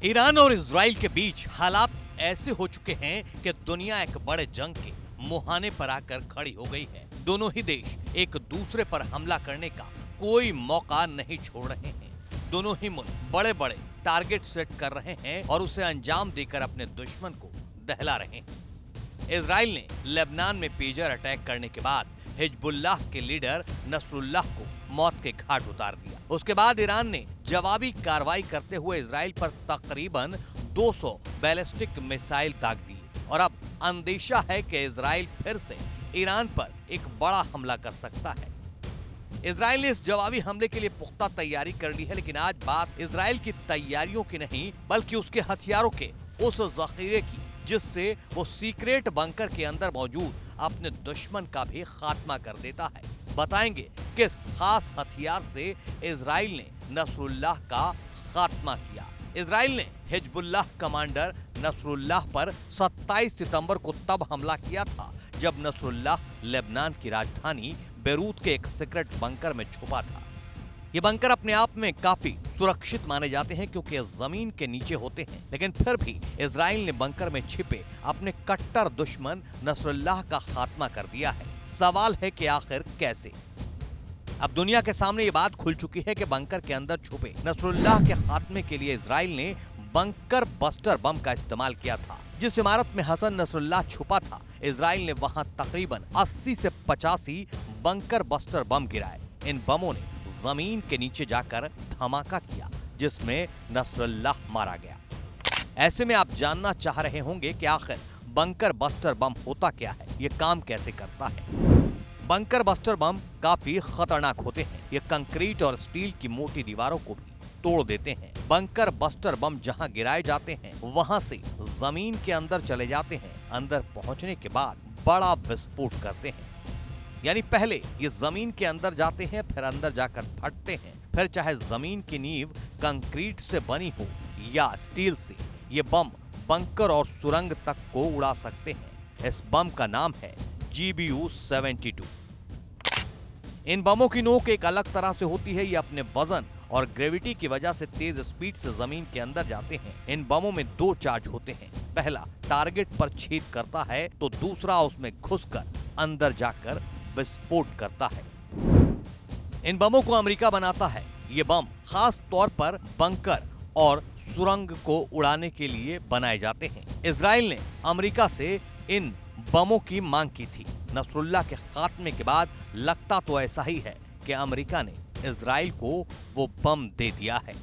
Iran और Israel के बीच हालात ऐसे हो चुके हैं कि दुनिया एक बड़े जंग के मुहाने पर आकर खड़ी हो गई है। दोनों ही देश एक दूसरे पर हमला करने का कोई मौका नहीं छोड़ रहे हैं। दोनों ही मुल्क बड़े बड़े टारगेट सेट कर रहे हैं और उसे अंजाम देकर अपने दुश्मन को दहला रहे हैं। इजराइल ने लेबनान में पेजर अटैक करने के बाद हिजबुल्लाह के लीडर नसरुल्लाह को मौत के घाट उतार दिया। उसके बाद ईरान ने जवाबी कार्रवाई करते हुए इजराइल पर तकरीबन 200 बैलिस्टिक मिसाइल दाग दिए और अब अंदेशा है कि इजराइल फिर से ईरान पर एक बड़ा हमला कर सकता है। इजराइल ने इस जवाबी हमले के लिए पुख्ता तैयारी कर ली है, लेकिन आज बात इजराइल की तैयारियों की नहीं बल्कि उसके हथियारों के उस जखीरे की जिससे वो सीक्रेट बंकर के अंदर मौजूद अपने दुश्मन का भी खात्मा कर देता है। बताएंगे किस खास हथियार से इजराइल ने नसरुल्लाह का खात्मा किया। इजराइल ने हिजबुल्लाह कमांडर नसरुल्लाह पर 27 सितंबर को तब हमला किया था जब नसरुल्लाह लेबनान की राजधानी बेरूत के एक सीक्रेट बंकर में छुपा था। ये बंकर अपने आप में काफी सुरक्षित माने जाते हैं क्योंकि जमीन के नीचे होते हैं, लेकिन फिर भी इजराइल ने बंकर में छिपे अपने कट्टर दुश्मन नसरुल्लाह का खात्मा कर दिया है। सवाल है कि आखिर कैसे? अब दुनिया के सामने ये बात खुल चुकी है कि बंकर के अंदर छुपे नसरुल्लाह के खात्मे के लिए इजराइल ने बंकर बस्टर बम का इस्तेमाल किया था। जिस इमारत में हसन नसरुल्लाह छुपा था, इजराइल ने वहां तकरीबन 80 से 85 बंकर बस्टर बम गिराए। इन बमों ने जमीन के नीचे जाकर धमाका किया जिसमें नसरुल्लाह मारा गया। ऐसे में आप जानना चाह रहे होंगे कि आखिर बंकर बस्टर बम होता क्या है, ये काम कैसे करता है। बंकर बस्टर बम काफी खतरनाक होते हैं। ये कंक्रीट और स्टील की मोटी दीवारों को भी तोड़ देते हैं। बंकर बस्टर बम जहां गिराए जाते हैं वहां से जमीन के अंदर चले जाते हैं। अंदर पहुंचने के बाद बड़ा विस्फोट करते हैं। यानी पहले ये जमीन के अंदर जाते हैं, फिर अंदर जाकर फटते हैं। फिर चाहे जमीन की नींव कंक्रीट से बनी हो या स्टील से, ये बम बंकर और सुरंग तक को उड़ा सकते हैं। इस बम का नाम है GBU-72। इन बमों की नोक एक अलग तरह से होती है। ये अपने वजन और ग्रेविटी की वजह से तेज स्पीड से जमीन के अंदर जाते हैं। इन बमों में 2 चार्ज होते हैं। पहला टारगेट पर छेद करता है तो दूसरा उसमें घुसकर अंदर जाकर विस्फोट करता है। इन बमों को अमेरिका बनाता है। ये बम खास तौर पर बंकर और सुरंग को उड़ाने के लिए बनाए जाते हैं। इजराइल ने अमेरिका से इन बमों की मांग की थी। नसरुल्लाह के खात्मे के बाद लगता तो ऐसा ही है कि अमेरिका ने इजराइल को वो बम दे दिया है।